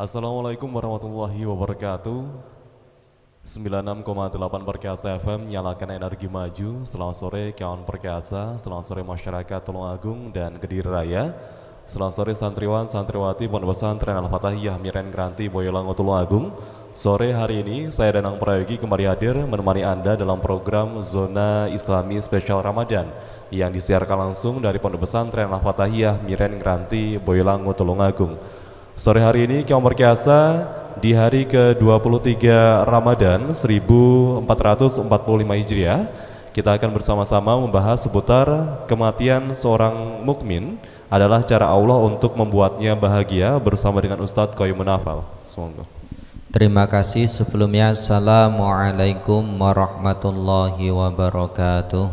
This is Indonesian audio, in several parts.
Assalamualaikum warahmatullahi wabarakatuh. 96,8 Perkasa FM, nyalakan energi maju. Selamat sore kawan Perkasa, selamat sore masyarakat Tulungagung dan Kediri Raya. Selamat sore santriwan, santriwati Pondok Pesantren Al-Fatahiyah Miren Granti Boyolango Tulungagung. Sore hari ini saya Danang Prayogi kembali hadir menemani Anda dalam program Zona Islami Spesial Ramadan yang disiarkan langsung dari Pondok Pesantren Al-Fatahiyah Miren Granti Boyolango Tulungagung. Sore hari ini kaum Perkasa di hari ke-23 Ramadan 1445 Hijriah, kita akan bersama-sama membahas seputar kematian seorang mukmin adalah cara Allah untuk membuatnya bahagia bersama dengan Ustadz Qayyum Munafal. Semoga. Terima kasih sebelumnya. Assalamualaikum warahmatullahi wabarakatuh.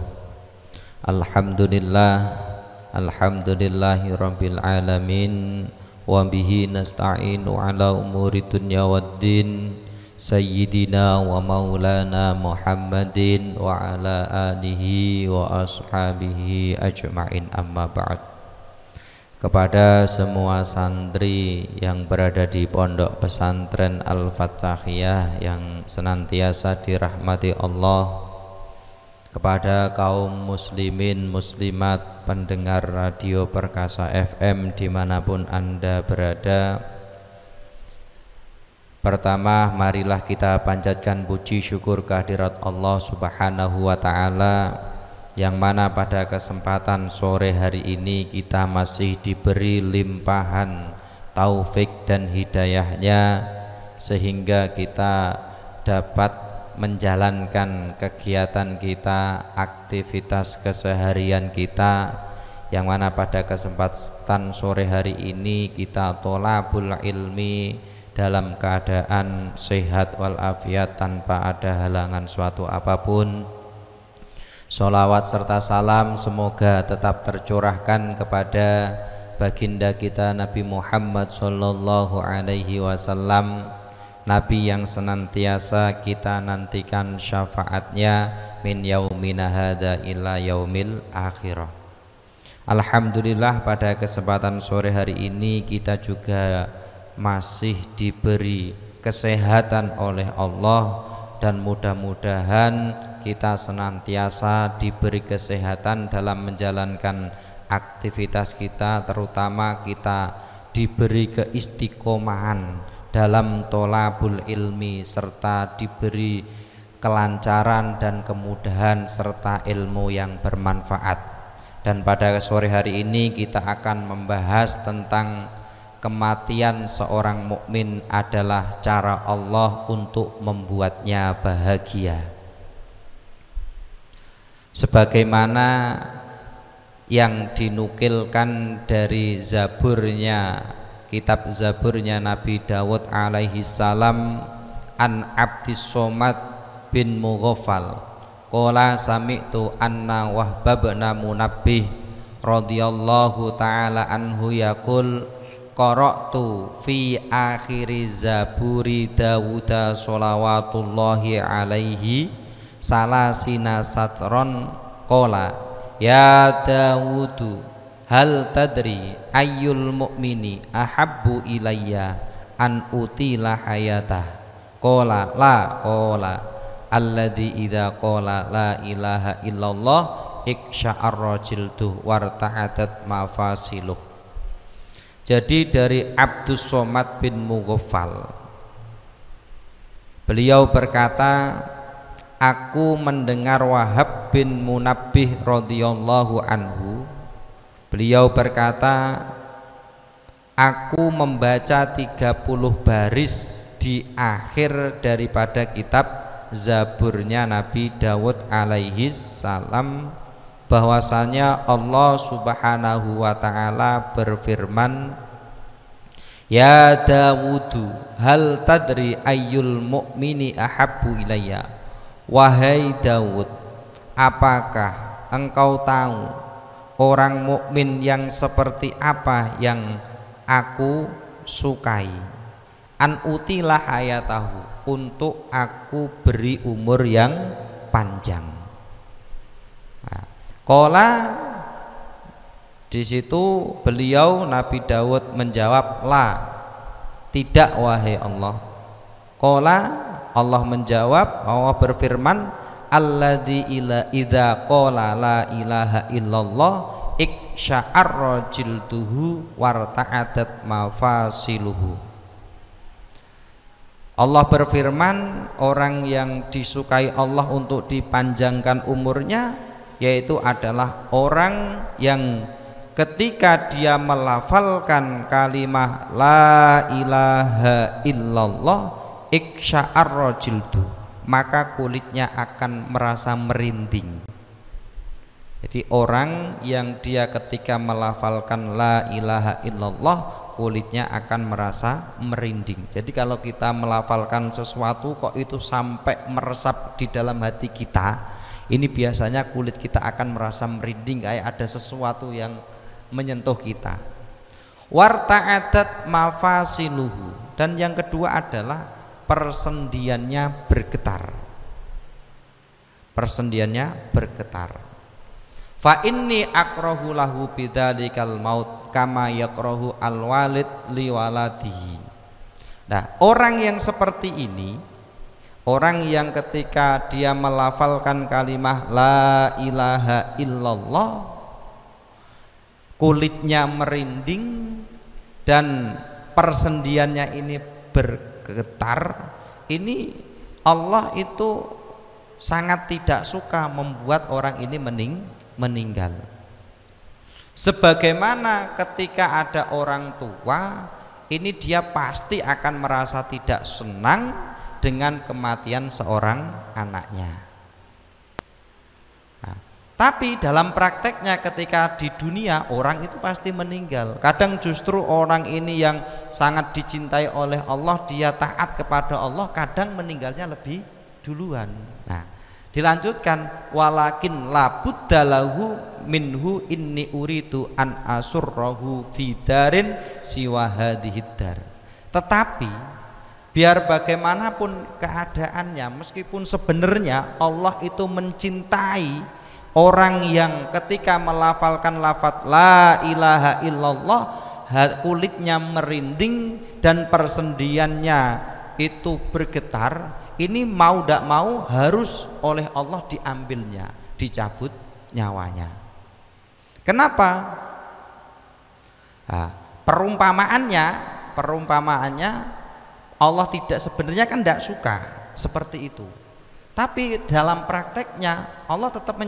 Alhamdulillahi rabbil alamin. Wa bihi nasta'inu ala umuri dunya waddin. Sayyidina wa maulana Muhammadin wa ala alihi wa ashabihi ajma'in, amma ba'd. Kepada semua santri yang berada di Pondok Pesantren Al-Fatahiyah yang senantiasa dirahmati Allah, kepada kaum muslimin muslimat pendengar radio Perkasa FM dimanapun Anda berada, pertama marilah kita panjatkan puji syukur kehadirat Allah Subhanahu wa ta'ala, yang mana pada kesempatan sore hari ini kita masih diberi limpahan taufik dan hidayahnya sehingga kita dapat menjalankan kegiatan kita, aktivitas keseharian kita, yang mana pada kesempatan sore hari ini kita tholabul ilmi dalam keadaan sehat walafiat tanpa ada halangan suatu apapun. Sholawat serta salam semoga tetap tercurahkan kepada baginda kita Nabi Muhammad sallallahu alaihi wasallam, Nabi yang senantiasa kita nantikan syafaatnya min yaumina hadza ila yaumil akhirah. Alhamdulillah pada kesempatan sore hari ini kita juga masih diberi kesehatan oleh Allah, dan mudah-mudahan kita senantiasa diberi kesehatan dalam menjalankan aktivitas kita, terutama kita diberi keistiqomahan dalam tholabul ilmi serta diberi kelancaran dan kemudahan serta ilmu yang bermanfaat. Dan pada sore hari ini kita akan membahas tentang kematian seorang mukmin adalah cara Allah untuk membuatnya bahagia. Sebagaimana yang dinukilkan dari Zaburnya, kitab Zaburnya Nabi Dawud alaihi salam, an Abdis Somad bin Mughaffal qala sami'tu anna Wahbab bin Munabbih radhiyallahu ta'ala anhu yaqul qara'tu fi akhiri Zaburi Dawuda sholawatullahi alaihi salasina satron qala ya Dawudu hal tadri ayyul mu'mini ahabbu ilayya an utila hayatah qala la qala alladhi idza qala la ilaha illallah iksya'arra jilduh warta'adat mafasiluh. Jadi dari Abdus Somad bin Mughaffal, beliau berkata, aku mendengar Wahab bin Munabbih radhiyallahu anhu. Beliau berkata, aku membaca 30 baris di akhir daripada kitab Zaburnya Nabi Dawud alaihi salam, bahwasanya Allah Subhanahu wa ta'ala berfirman, ya Dawudu hal tadri ayyul mu'mini ahabbu ilayya. Wahai Dawud, apakah engkau tahu orang mukmin yang seperti apa yang aku sukai? An utilah hayatahu, untuk aku beri umur yang panjang. Qala, di situ beliau Nabi Dawud menjawab la, Tidak wahai Allah. Qala, Allah menjawab, Allah berfirman, alladzi idza qala la ilaha illallah iksya'arra jilduhu warta'adat mafasiluhu. Allah berfirman, orang yang disukai Allah untuk dipanjangkan umurnya yaitu adalah orang yang ketika dia melafalkan kalimah la ilaha illallah iksya'arra jildu, maka kulitnya akan merasa merinding. Jadi orang yang dia ketika melafalkan la ilaha illallah kulitnya akan merasa merinding. Jadi kalau kita melafalkan sesuatu kok itu sampai meresap di dalam hati kita, ini biasanya kulit kita akan merasa merinding, kayak ada sesuatu yang menyentuh kita. Warta'adat mafasiluhu, dan yang kedua adalah persendiannya bergetar. Persendiannya bergetar. Fa inni akrahu lahu bidzalikal maut kama yakrahu alwalid liwaladihi. Nah, orang yang seperti ini, orang yang ketika dia melafalkan kalimah la ilaha illallah kulitnya merinding dan persendiannya ini bergetar, ini Allah itu sangat tidak suka membuat orang ini meninggal. Sebagaimana ketika ada orang tua, ini dia pasti akan merasa tidak senang dengan kematian seorang anaknya. Nah, tapi dalam prakteknya ketika di dunia orang itu pasti meninggal. Kadang justru orang ini yang sangat dicintai oleh Allah, dia taat kepada Allah, kadang meninggalnya lebih duluan. Nah, dilanjutkan, walakin la buddalahu minhu inni uridu an asurrahu fi darin siwa hadhihi dar. Tetapi biar bagaimanapun keadaannya, meskipun sebenarnya Allah itu mencintai orang yang ketika melafalkan lafaz la ilaha illallah kulitnya merinding dan persendiannya itu bergetar, ini mau tidak mau harus oleh Allah diambilnya, dicabut nyawanya. Kenapa? Nah, perumpamaannya Allah tidak, sebenarnya kan tidak suka seperti itu, tapi dalam prakteknya Allah tetap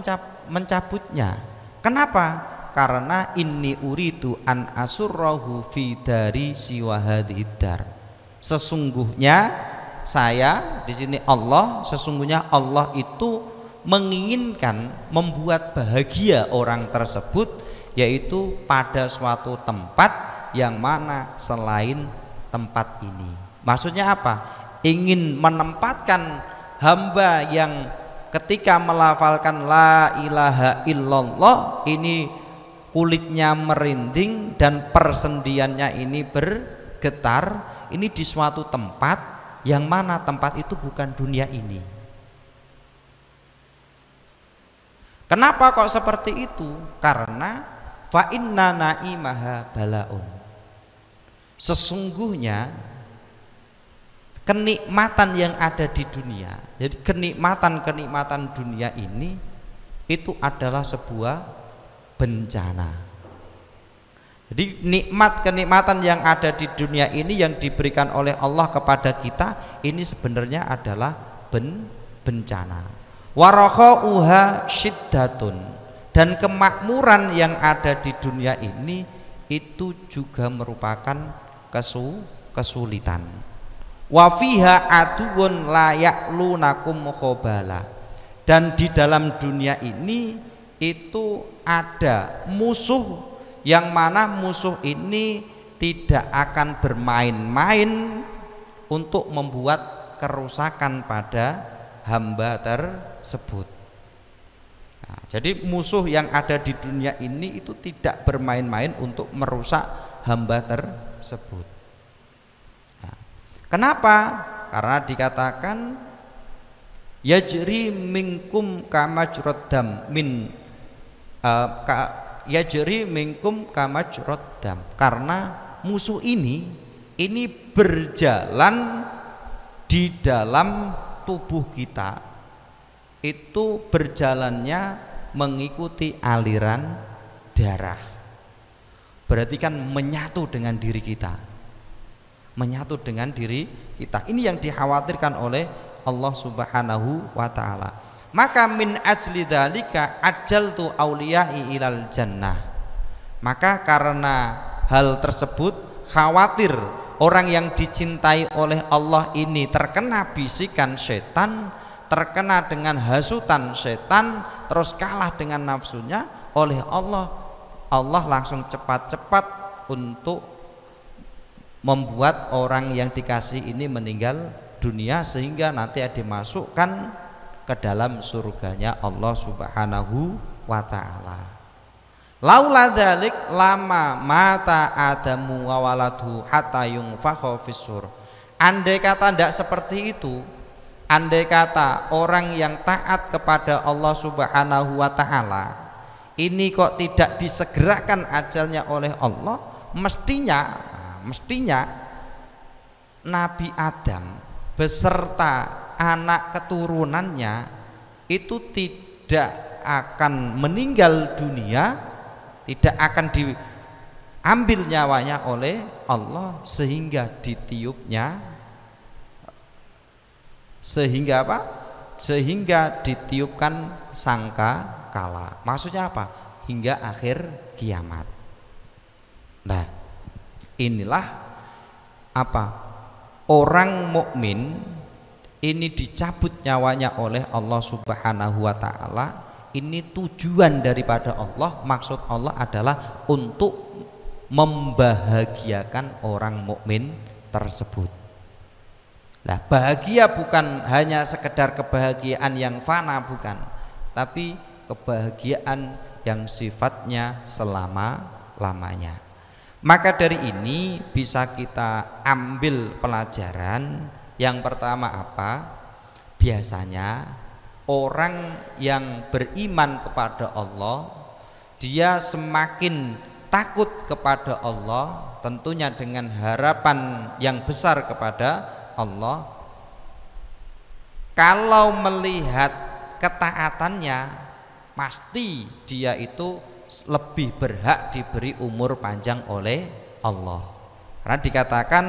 mencabutnya. Kenapa? Karena inni uridu an asurrahu fi dari siwa hadhid dar. Sesungguhnya saya di sini Allah, sesungguhnya Allah itu menginginkan membuat bahagia orang tersebut, yaitu pada suatu tempat yang mana selain tempat ini. Maksudnya apa? Ingin menempatkan hamba yang ketika melafalkan la ilaha illallah ini kulitnya merinding dan persendiannya ini bergetar, ini di suatu tempat yang mana tempat itu bukan dunia ini. Kenapa kok seperti itu? Karena fa inna na'imaha balaun. Sesungguhnya kenikmatan yang ada di dunia, jadi kenikmatan dunia ini itu adalah sebuah bencana. Jadi kenikmatan yang ada di dunia ini yang diberikan oleh Allah kepada kita ini sebenarnya adalah bencana. Warakhauha syiddatun, dan kemakmuran yang ada di dunia ini itu juga merupakan kesulitan. Wa fiha aduun la ya'lunakum khobala, dan di dalam dunia ini itu ada musuh yang mana musuh ini tidak akan bermain-main untuk membuat kerusakan pada hamba tersebut. Nah, jadi musuh yang ada di dunia ini itu tidak bermain-main untuk merusak hamba tersebut. Nah, kenapa? Karena dikatakan yajri minkum kamajroddam yajri minkum kamajroddam, karena musuh ini ini berjalan di dalam tubuh kita, itu berjalannya mengikuti aliran darah. Berarti kan menyatu dengan diri kita, menyatu dengan diri kita. Ini yang dikhawatirkan oleh Allah Subhanahu wa ta'ala. Maka min ajli dzalika ajaltu auliyai ilal jannah. Maka karena hal tersebut, khawatir orang yang dicintai oleh Allah ini terkena bisikan setan, terkena dengan hasutan setan, terus kalah dengan nafsunya, oleh Allah langsung cepat-cepat untuk membuat orang yang dikasih ini meninggal dunia, sehingga nanti dimasukkan ke dalam surganya Allah Subhanahu wa ta'ala. Laula dzalik lama mata Adamu wa waladhu hatta yunfakha fis-sur. Andai kata tidak seperti itu, andai kata orang yang taat kepada Allah Subhanahu wa ta'ala ini kok tidak disegerakan ajalnya oleh Allah, mestinya Nabi Adam beserta anak keturunannya itu tidak akan meninggal dunia, tidak akan diambil nyawanya oleh Allah, sehingga ditiupnya, sehingga apa? Sehingga ditiupkan sangka kala. Maksudnya apa? Hingga akhir kiamat. Nah, inilah apa? Orang mukmin ini dicabut nyawanya oleh Allah Subhanahu wa ta'ala. Ini tujuan daripada Allah, maksud Allah adalah untuk membahagiakan orang mukmin tersebut. Nah, bahagia bukan hanya sekedar kebahagiaan yang fana, bukan, tapi kebahagiaan yang sifatnya selama-lamanya. Maka dari ini bisa kita ambil pelajaran. Yang pertama apa? Biasanya orang yang beriman kepada Allah, dia semakin takut kepada Allah, tentunya dengan harapan yang besar kepada Allah. Kalau melihat ketaatannya, pasti dia itu lebih berhak diberi umur panjang oleh Allah. Karena dikatakan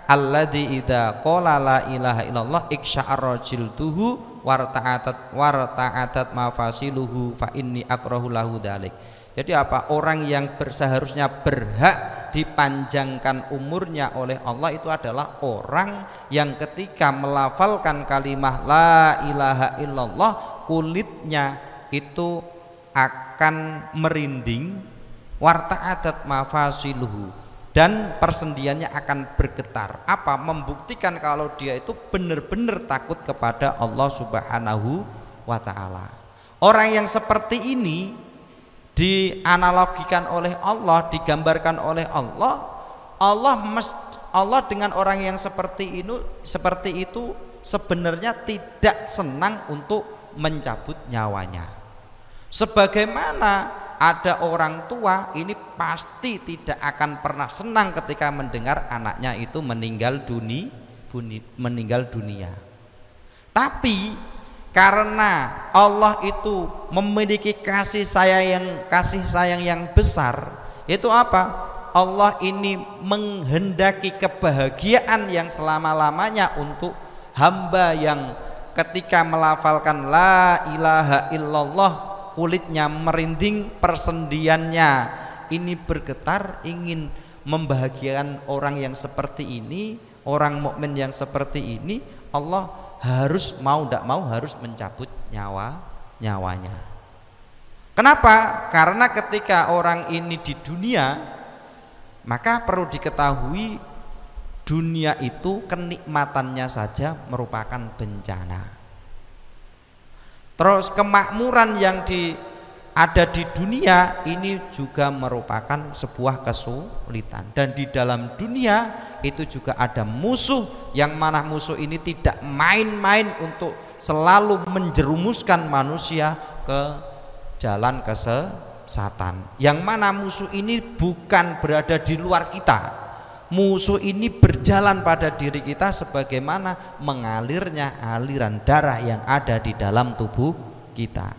alladzi idza qala la ilaha illallah iksya'ara jilduhu warta'atat mafasiluhu fa inni akrahu lahu dzalik. Jadi apa? Orang yang seharusnya berhak dipanjangkan umurnya oleh Allah itu adalah orang yang ketika melafalkan kalimah la ilaha illallah, kulitnya itu akan merinding, warta'atat mafasiluhu, dan persendiannya akan bergetar. Apa? Membuktikan kalau dia itu benar-benar takut kepada Allah Subhanahu wa ta'ala. Orang yang seperti ini dianalogikan oleh Allah, digambarkan oleh Allah, Allah dengan orang yang seperti itu sebenarnya tidak senang untuk mencabut nyawanya. Sebagaimana ada orang tua ini pasti tidak akan pernah senang ketika mendengar anaknya itu meninggal dunia. Tapi karena Allah itu memiliki kasih sayang yang besar, itu apa? Allah ini menghendaki kebahagiaan yang selama-lamanya untuk hamba yang ketika melafalkan la ilaha illallah kulitnya merinding, persendiannya ini bergetar, ingin membahagiakan orang yang seperti ini, orang mukmin yang seperti ini. Allah harus harus mencabut nyawanya. Kenapa? Karena ketika orang ini di dunia, maka perlu diketahui dunia itu kenikmatannya saja merupakan bencana. Terus kemakmuran yang ada di dunia ini juga merupakan sebuah kesulitan. Dan di dalam dunia itu juga ada musuh, yang mana musuh ini tidak main-main untuk selalu menjerumuskan manusia ke jalan kesesatan. Yang mana musuh ini bukan berada di luar kita, musuh ini berjalan pada diri kita sebagaimana mengalirnya aliran darah yang ada di dalam tubuh kita.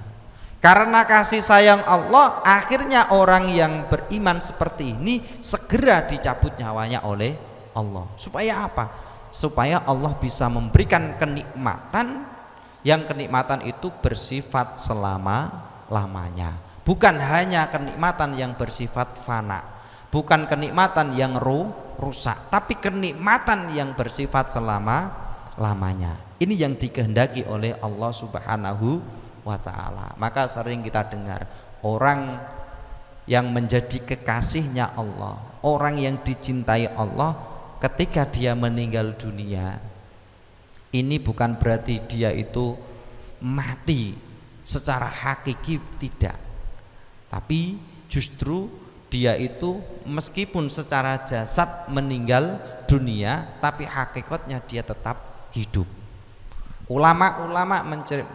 Karena kasih sayang Allah, akhirnya orang yang beriman seperti ini segera dicabut nyawanya oleh Allah. Supaya apa? Supaya Allah bisa memberikan kenikmatan, yang kenikmatan itu bersifat selama-lamanya. Bukan hanya kenikmatan yang bersifat fana, bukan kenikmatan yang rusak, tapi kenikmatan yang bersifat selama-lamanya. Ini yang dikehendaki oleh Allah Subhanahu wa ta'ala. Maka sering kita dengar orang yang menjadi kekasihnya Allah, orang yang dicintai Allah, ketika dia meninggal dunia, ini bukan berarti dia itu mati secara hakiki, tidak. Tapi justru dia itu meskipun secara jasad meninggal dunia, tapi hakikatnya dia tetap hidup. Ulama-ulama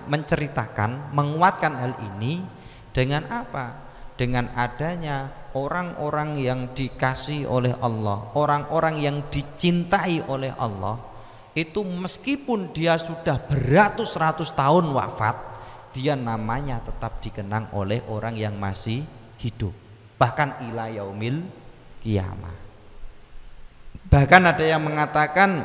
menceritakan, menguatkan hal ini dengan apa? Dengan adanya orang-orang yang dikasihi oleh Allah, orang-orang yang dicintai oleh Allah, itu meskipun dia sudah beratus-ratus tahun wafat, dia namanya tetap dikenang oleh orang yang masih hidup, bahkan ila yaumil qiyamah. Bahkan ada yang mengatakan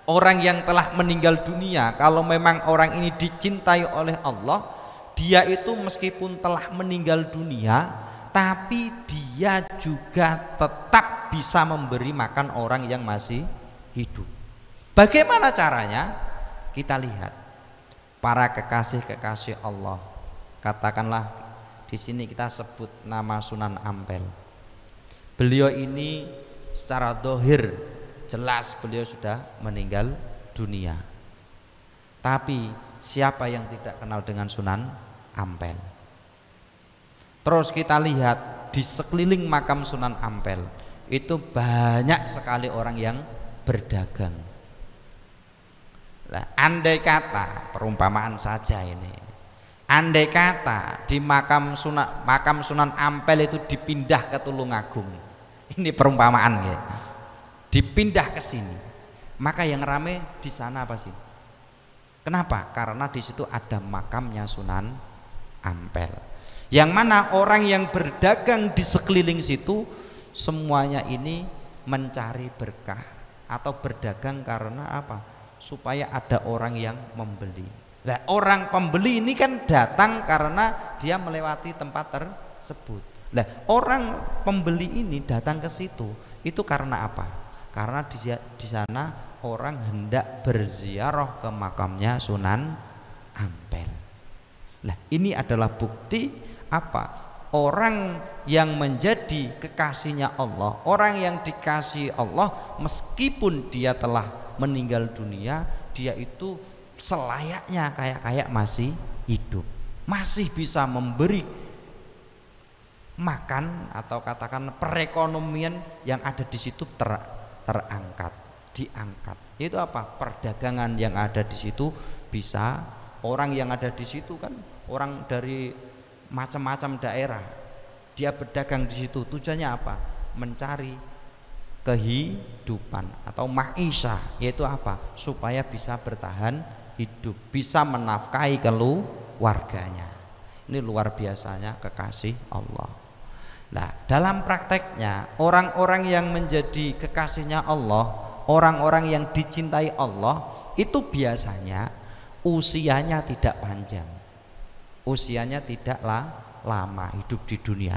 orang yang telah meninggal dunia, kalau memang orang ini dicintai oleh Allah, dia itu meskipun telah meninggal dunia, tapi dia juga tetap bisa memberi makan orang yang masih hidup. Bagaimana caranya? Kita lihat para kekasih-kekasih Allah. Katakanlah di sini kita sebut nama Sunan Ampel. Beliau ini secara dohir jelas beliau sudah meninggal dunia. Tapi siapa yang tidak kenal dengan Sunan Ampel? Terus kita lihat di sekeliling makam Sunan Ampel itu banyak sekali orang yang berdagang. Nah, andai kata, perumpamaan saja ini, andai kata di makam Sunan Ampel itu dipindah ke Tulungagung, ini perumpamaan ya, dipindah ke sini, maka yang rame di sana apa sih? Kenapa? Karena di situ ada makamnya Sunan Ampel, yang mana orang yang berdagang di sekeliling situ semuanya ini mencari berkah atau berdagang karena apa? Supaya ada orang yang membeli. Nah, orang pembeli ini kan datang karena dia melewati tempat tersebut. Nah, orang pembeli ini datang ke situ itu karena apa? Karena di sana orang hendak berziarah ke makamnya Sunan Ampel. Nah, ini adalah bukti apa? Orang yang menjadi kekasihnya Allah, orang yang dikasihi Allah, meskipun dia telah meninggal dunia, dia itu selayaknya kayak masih hidup, masih bisa memberi makan atau katakan perekonomian yang ada di situ terangkat, diangkat. Itu apa? Perdagangan yang ada di situ bisa, orang yang ada di situ kan orang dari macam-macam daerah, dia berdagang di situ. Tujuannya apa? Mencari kehidupan atau maisha, yaitu apa? Supaya bisa bertahan hidup, bisa menafkahi keluarganya. Ini luar biasanya kekasih Allah. Nah, dalam prakteknya orang-orang yang menjadi kekasihnya Allah, orang-orang yang dicintai Allah, itu biasanya usianya tidak panjang, usianya tidaklah lama hidup di dunia.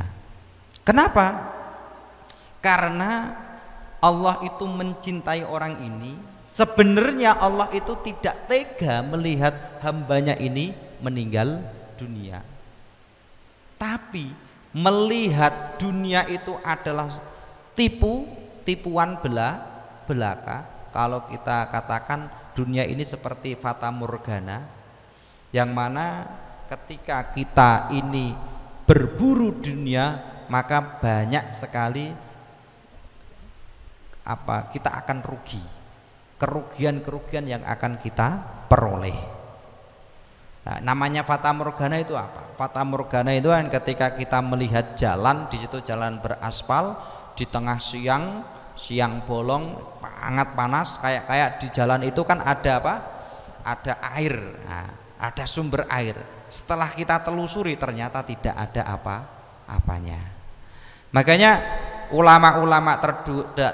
Kenapa? Karena Allah itu mencintai orang ini. Sebenarnya Allah itu tidak tega melihat hambanya ini meninggal dunia, tapi melihat dunia itu adalah tipuan belaka. Kalau kita katakan dunia ini seperti fata morgana, yang mana ketika kita ini berburu dunia, maka banyak sekali kita akan rugi, kerugian yang akan kita peroleh. Nah, namanya fata morgana itu apa? Fata morgana itu kan ketika kita melihat jalan, di situ jalan beraspal, di tengah siang siang bolong sangat panas, kayak di jalan itu kan ada apa? Ada air, nah, ada sumber air. Setelah kita telusuri ternyata tidak ada apa-apanya. Makanya ulama-ulama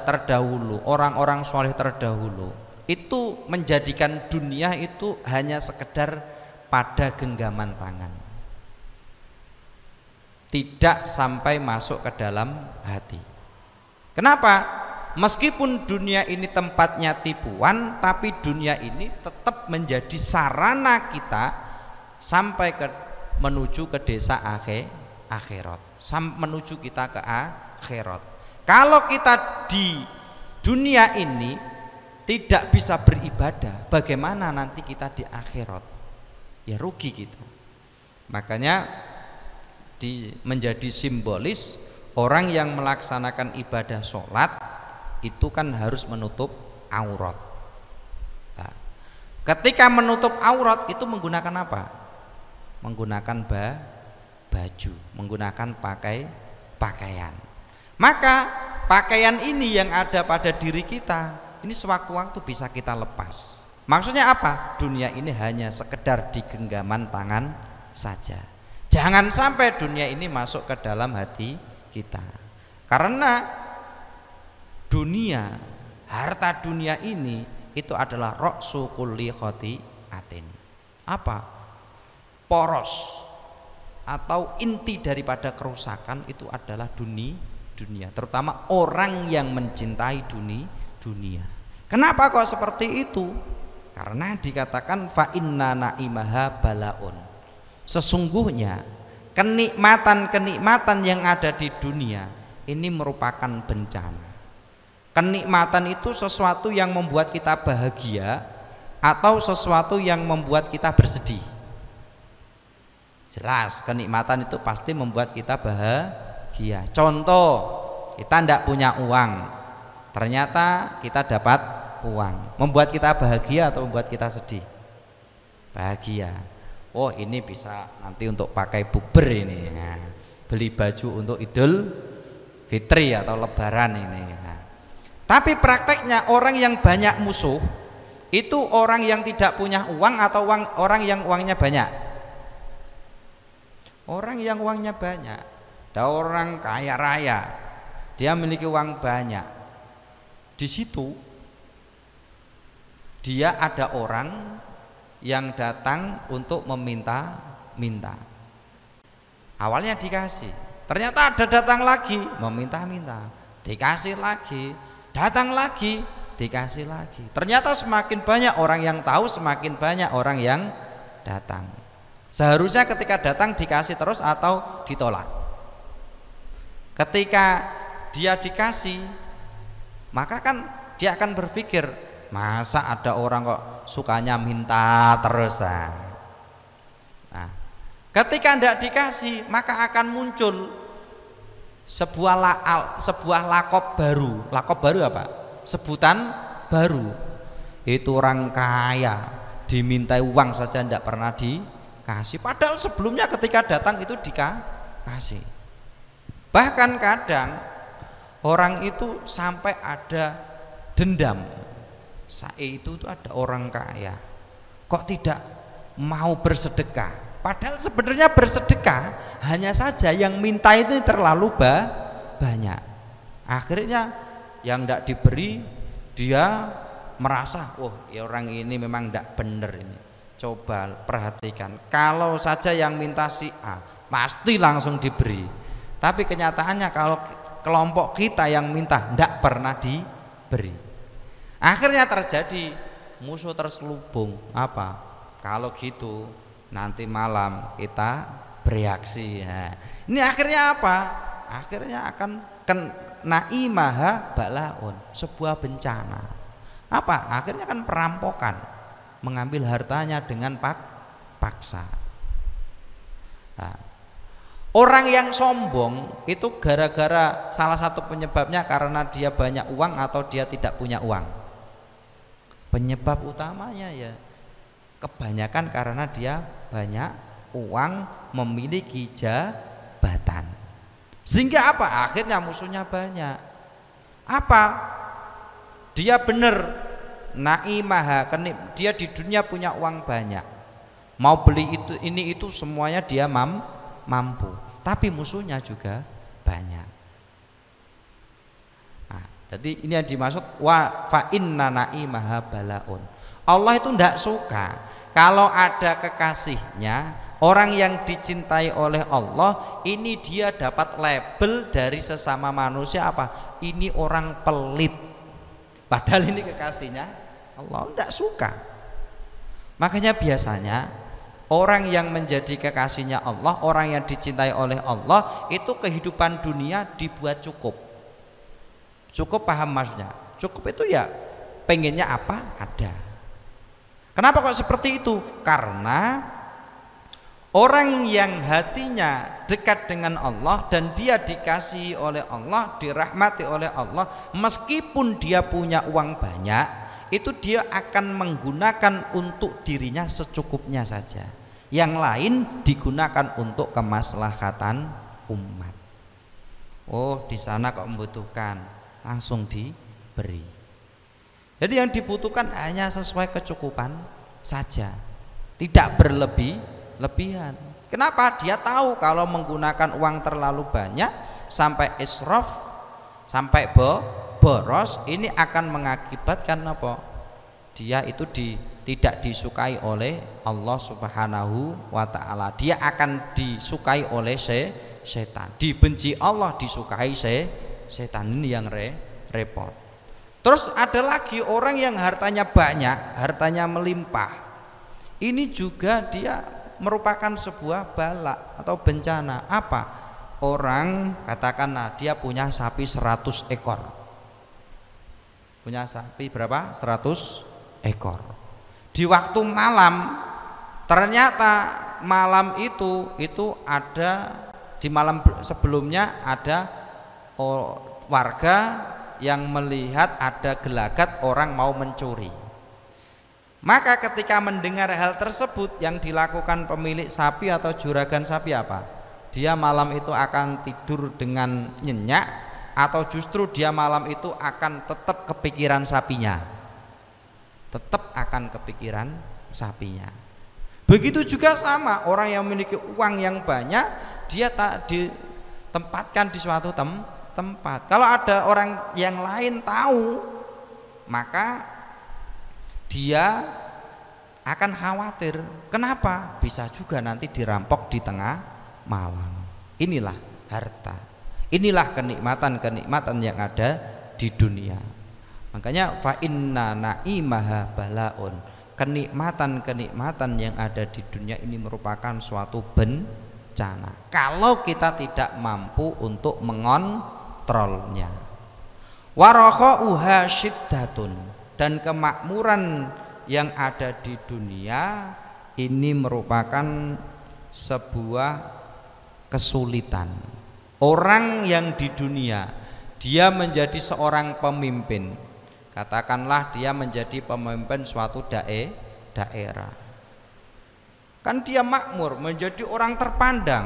terdahulu, orang-orang soleh terdahulu itu menjadikan dunia itu hanya sekedar pada genggaman tangan, tidak sampai masuk ke dalam hati. Kenapa? Meskipun dunia ini tempatnya tipuan, tapi dunia ini tetap menjadi sarana kita sampai menuju ke desa akhirat, menuju kita ke akhirat. Kalau kita di dunia ini tidak bisa beribadah, bagaimana nanti kita di akhirat? Ya rugi kita. Makanya menjadi simbolis orang yang melaksanakan ibadah sholat itu kan harus menutup aurat. Nah, ketika menutup aurat itu menggunakan apa? Menggunakan baju, menggunakan pakaian. Maka pakaian ini yang ada pada diri kita ini sewaktu-waktu bisa kita lepas. Maksudnya apa? Dunia ini hanya sekedar di genggaman tangan saja. Jangan sampai dunia ini masuk ke dalam hati kita. Karena dunia, harta dunia ini itu adalah ra'su kulli khati'atin. Apa? Poros atau inti daripada kerusakan itu adalah dunia, terutama orang yang mencintai dunia. Kenapa kok seperti itu? Karena dikatakan fa inna na'imaha balaun. Sesungguhnya kenikmatan yang ada di dunia ini merupakan bencana. Kenikmatan itu sesuatu yang membuat kita bahagia atau sesuatu yang membuat kita bersedih. Jelas kenikmatan itu pasti membuat kita bahagia. Contoh, kita tidak punya uang, ternyata kita dapat uang, membuat kita bahagia atau membuat kita sedih? Bahagia. Oh, ini bisa nanti untuk pakai bukber ini, nah, beli baju untuk Idul Fitri atau Lebaran ini. Nah, tapi prakteknya orang yang banyak musuh itu orang yang tidak punya uang atau orang yang uangnya banyak? Orang yang uangnya banyak. Ada orang kaya raya, dia memiliki uang banyak. Di situ dia ada orang yang datang untuk meminta-minta. Awalnya dikasih, ternyata ada datang lagi meminta-minta, dikasih lagi, datang lagi, dikasih lagi. Ternyata semakin banyak orang yang tahu, semakin banyak orang yang datang. Seharusnya ketika datang dikasih terus atau ditolak? Ketika dia dikasih, maka kan dia akan berpikir, masa ada orang kok sukanya minta terus. Nah, ketika tidak dikasih, maka akan muncul sebuah lakop baru. Lakop baru apa? Sebutan baru. Itu orang kaya dimintai uang saja tidak pernah dikasih, padahal sebelumnya ketika datang itu dikasih. Bahkan kadang orang itu sampai ada dendam. Saya itu ada orang kaya, kok tidak mau bersedekah? Padahal sebenarnya bersedekah, hanya saja yang minta itu terlalu banyak. Akhirnya yang tidak diberi, dia merasa, oh ya orang ini memang tidak benar ini. Coba perhatikan, kalau saja yang minta si A pasti langsung diberi. Tapi kenyataannya kalau kelompok kita yang minta tidak pernah diberi. Akhirnya terjadi musuh terselubung. Apa? Kalau gitu nanti malam kita bereaksi. Nah, ini akhirnya apa? Akhirnya akan naimaha balaun, sebuah bencana. Apa? Akhirnya kan perampokan, mengambil hartanya dengan paksa. Nah, orang yang sombong itu gara-gara salah satu penyebabnya karena dia banyak uang atau dia tidak punya uang. Penyebab utamanya ya kebanyakan karena dia banyak uang, memiliki jabatan. Sehingga apa? Akhirnya musuhnya banyak. Apa? Dia benar naimaha, dia di dunia punya uang banyak, mau beli itu semuanya dia mampu, tapi musuhnya juga banyak. Nah, jadi ini yang dimaksud wa fa inna naimaha balaun. Allah itu tidak suka kalau ada kekasihnya, orang yang dicintai oleh Allah ini dia dapat label dari sesama manusia apa? Ini orang pelit. Padahal ini kekasihnya Allah, tidak suka. Makanya biasanya orang yang menjadi kekasihnya Allah, orang yang dicintai oleh Allah, itu kehidupan dunia dibuat cukup. Cukup, paham maksudnya? Cukup itu ya pengennya apa ada. Kenapa kok seperti itu? Karena orang yang hatinya dekat dengan Allah dan dia dikasihi oleh Allah, dirahmati oleh Allah, meskipun dia punya uang banyak, itu dia akan menggunakan untuk dirinya secukupnya saja. Yang lain digunakan untuk kemaslahatan umat. Oh, di sana kok membutuhkan, langsung diberi. Jadi yang dibutuhkan hanya sesuai kecukupan saja, tidak berlebihan. Kenapa? Dia tahu kalau menggunakan uang terlalu banyak sampai israf, sampai boros, ini akan mengakibatkan apa? Dia itu tidak disukai oleh Allah Subhanahu wa ta'ala. Dia akan disukai oleh setan. Dibenci Allah, disukai setan. Ini yang repot. Terus ada lagi orang yang hartanya banyak, hartanya melimpah. Ini juga dia merupakan sebuah bala atau bencana. Apa? Orang katakanlah dia punya sapi 100 ekor. Punya sapi berapa? 100 ekor. Di waktu malam, ternyata malam itu ada, di malam sebelumnya ada warga yang melihat ada gelagat orang mau mencuri. Maka ketika mendengar hal tersebut, yang dilakukan pemilik sapi atau juragan sapi apa? Dia malam itu akan tidur dengan nyenyak, atau justru dia malam itu akan tetap kepikiran sapinya? Tetap akan kepikiran sapinya. Begitu juga sama orang yang memiliki uang yang banyak, dia tak ditempatkan di suatu tempat. Kalau ada orang yang lain tahu, maka dia akan khawatir. Kenapa? Bisa juga nanti dirampok di tengah malam. Inilah harta, inilah kenikmatan yang ada di dunia. Makanya fa inna naimaha balaun. Kenikmatan yang ada di dunia ini merupakan suatu bencana kalau kita tidak mampu untuk mengontrolnya. Warakhauha syiddatun, dan kemakmuran yang ada di dunia ini merupakan sebuah kesulitan. Orang yang di dunia dia menjadi seorang pemimpin, katakanlah dia menjadi pemimpin suatu daerah, kan dia makmur, menjadi orang terpandang,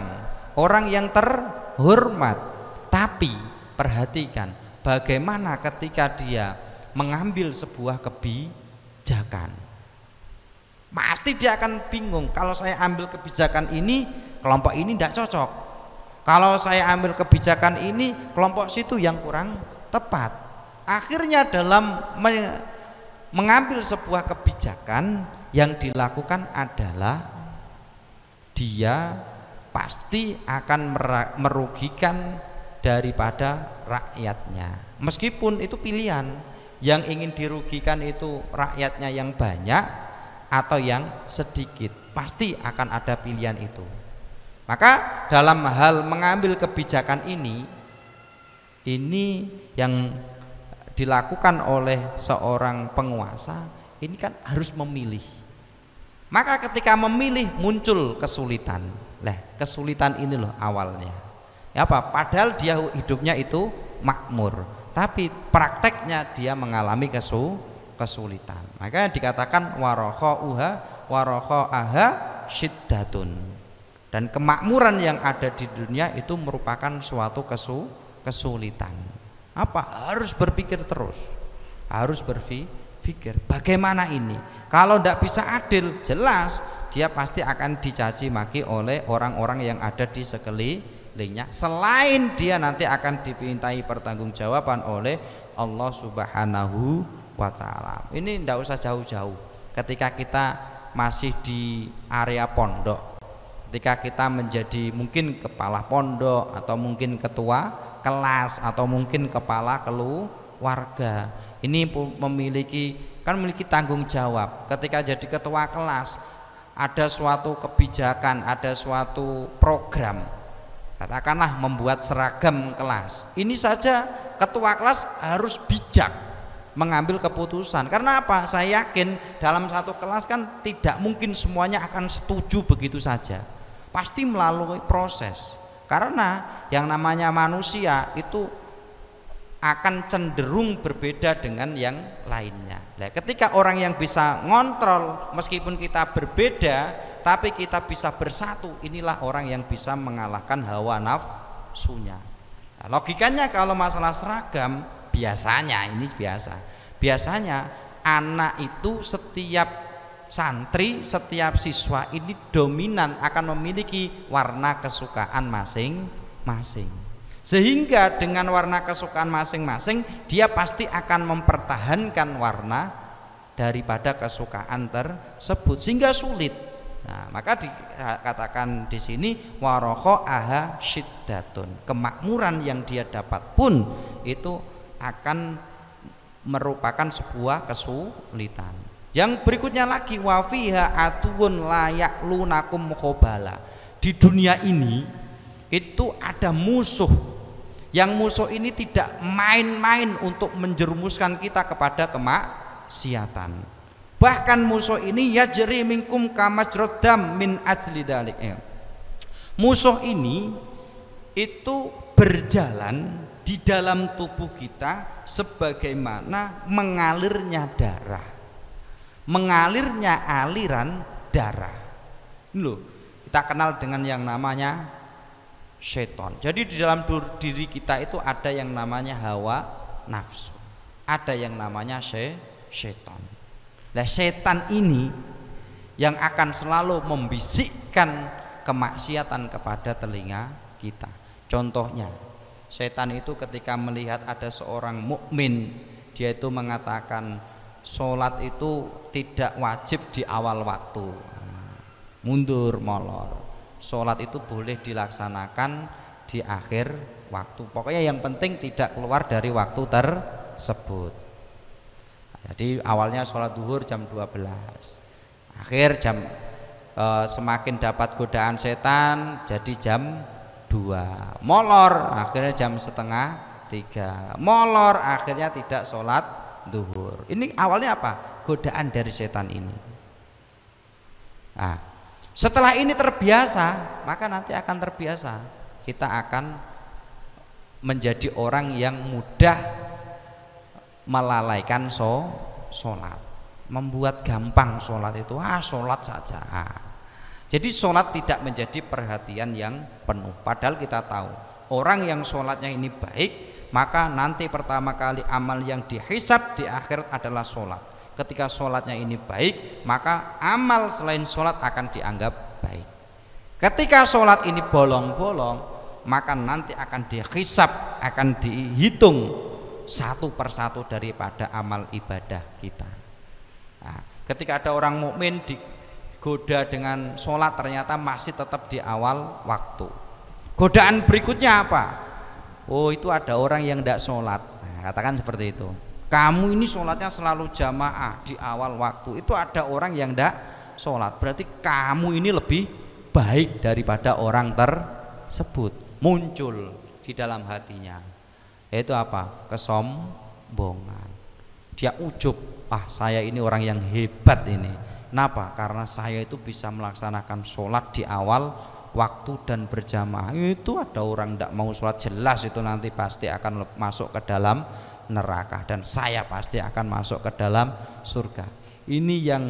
orang yang terhormat. Tapi perhatikan bagaimana ketika dia mengambil sebuah kebijakan, pasti dia akan bingung. Kalau saya ambil kebijakan ini, kelompok ini tidak cocok. Kalau saya ambil kebijakan ini, kelompok situ yang kurang tepat. Akhirnya dalam mengambil sebuah kebijakan, yang dilakukan adalah dia pasti akan merugikan daripada rakyatnya. Meskipun itu pilihan, yang ingin dirugikan itu rakyatnya yang banyak atau yang sedikit, pasti akan ada pilihan itu. Maka dalam hal mengambil kebijakan ini yang dilakukan oleh seorang penguasa, ini kan harus memilih. Maka ketika memilih muncul kesulitan. Kesulitan ini loh awalnya. Ya apa? Padahal dia hidupnya itu makmur, tapi prakteknya dia mengalami kesulitan. Maka dikatakan warakhauha syiddatun. Dan kemakmuran yang ada di dunia itu merupakan suatu kesulitan. Apa? Harus berpikir terus, harus berpikir bagaimana ini. Kalau tidak bisa adil, jelas dia pasti akan dicaci maki oleh orang-orang yang ada di sekelilingnya. Selain dia nanti akan dimintai pertanggungjawaban oleh Allah Subhanahu wa Ta'ala. Ini tidak usah jauh-jauh. Ketika kita masih di area pondok, ketika kita menjadi mungkin kepala pondok atau mungkin ketua kelas atau mungkin kepala keluarga, ini memiliki tanggung jawab. Ketika jadi ketua kelas, ada suatu kebijakan, ada suatu program, katakanlah membuat seragam kelas. Ini saja ketua kelas harus bijak mengambil keputusan. Karena apa? Saya yakin dalam satu kelas kan tidak mungkin semuanya akan setuju begitu saja, pasti melalui proses. Karena yang namanya manusia itu akan cenderung berbeda dengan yang lainnya. Nah, ketika orang yang bisa ngontrol meskipun kita berbeda tapi kita bisa bersatu, inilah orang yang bisa mengalahkan hawa nafsunya. Nah, logikanya kalau masalah seragam, biasanya anak itu setiap santri, setiap siswa ini dominan akan memiliki warna kesukaan masing-masing. Sehingga dengan warna kesukaan masing-masing dia pasti akan mempertahankan warna daripada kesukaan tersebut sehingga sulit. Nah, maka dikatakan di sini warokho aha syiddatun, kemakmuran yang dia dapat pun itu akan merupakan sebuah kesulitan. Yang berikutnya lagi wafiha atuun layak lunakum khobala. Di dunia ini itu ada musuh, yang musuh ini tidak main-main untuk menjerumuskan kita kepada kemaksiatan. Bahkan musuh ini yajri minkum kamajrodam min ajli dalik. Musuh ini itu berjalan di dalam tubuh kita sebagaimana mengalirnya darah, mengalirnya aliran darah. Loh, kita kenal dengan yang namanya setan. Jadi di dalam diri kita itu ada yang namanya hawa nafsu, ada yang namanya setan. Nah, setan ini yang akan selalu membisikkan kemaksiatan kepada telinga kita. Contohnya, setan itu ketika melihat ada seorang mukmin, dia itu mengatakan sholat itu tidak wajib di awal waktu, mundur molor. Sholat itu boleh dilaksanakan di akhir waktu. Pokoknya yang penting tidak keluar dari waktu tersebut. Jadi awalnya sholat duhur jam 12, akhir jam semakin dapat godaan setan jadi jam 2, molor akhirnya jam setengah 3, molor akhirnya tidak sholat duhur. Ini awalnya apa? Godaan dari setan ini. Nah, setelah ini terbiasa, maka nanti akan terbiasa. Kita akan menjadi orang yang mudah melalaikan sholat, membuat gampang sholat itu, sholat saja. Jadi sholat tidak menjadi perhatian yang penuh. Padahal kita tahu orang yang sholatnya ini baik, maka nanti pertama kali amal yang dihisab di akhirat adalah sholat. Ketika sholatnya ini baik, maka amal selain sholat akan dianggap baik. Ketika sholat ini bolong-bolong, maka nanti akan dihisab, akan dihitung satu persatu daripada amal ibadah kita. Nah, ketika ada orang mukmin digoda dengan sholat, ternyata masih tetap di awal waktu. Godaan berikutnya apa? Oh, itu ada orang yang tidak sholat. Nah, katakan seperti itu. Kamu ini sholatnya selalu jamaah di awal waktu. Itu ada orang yang tidak sholat. Berarti kamu ini lebih baik daripada orang tersebut. Muncul di dalam hatinya, yaitu apa? Kesombongan. Dia ujub, saya ini orang yang hebat ini. Kenapa? Karena saya itu bisa melaksanakan sholat di awal waktu dan berjamaah. Itu ada orang tidak mau sholat, jelas itu nanti pasti akan masuk ke dalam neraka, dan saya pasti akan masuk ke dalam surga. Ini yang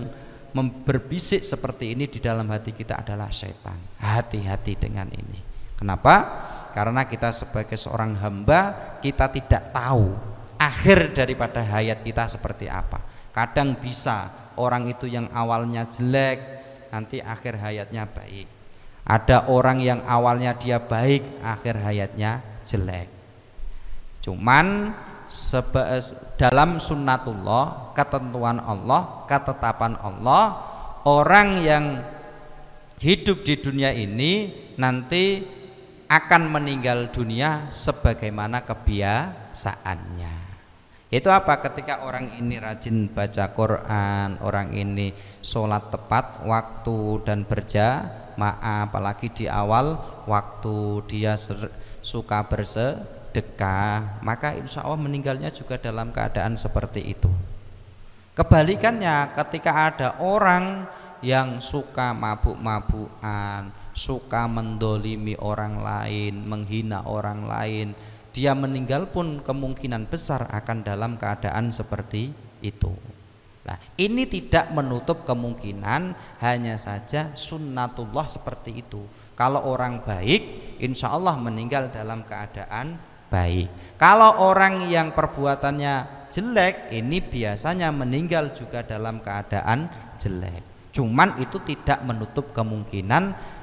berbisik seperti ini di dalam hati kita adalah setan. Hati-hati dengan ini. Kenapa? Karena kita sebagai seorang hamba, kita tidak tahu akhir daripada hayat kita seperti apa. Kadang bisa orang itu yang awalnya jelek, nanti akhir hayatnya baik. Ada orang yang awalnya dia baik, akhir hayatnya jelek. Cuman dalam sunnatullah, ketentuan Allah, ketetapan Allah, orang yang hidup di dunia ini nanti akan meninggal dunia sebagaimana kebiasaannya. Itu apa? Ketika orang ini rajin baca Quran, orang ini sholat tepat waktu dan berjamaah, apalagi di awal waktu dia suka bersedekah, maka insya Allah meninggalnya juga dalam keadaan seperti itu. Kebalikannya, ketika ada orang yang suka mabuk-mabukan, suka mendolimi orang lain, menghina orang lain, dia meninggal pun kemungkinan besar akan dalam keadaan seperti itu. Nah, ini tidak menutup kemungkinan, hanya saja sunnatullah seperti itu. Kalau orang baik, insya Allah meninggal dalam keadaan baik. Kalau orang yang perbuatannya jelek, ini biasanya meninggal juga dalam keadaan jelek. Cuman itu tidak menutup kemungkinan,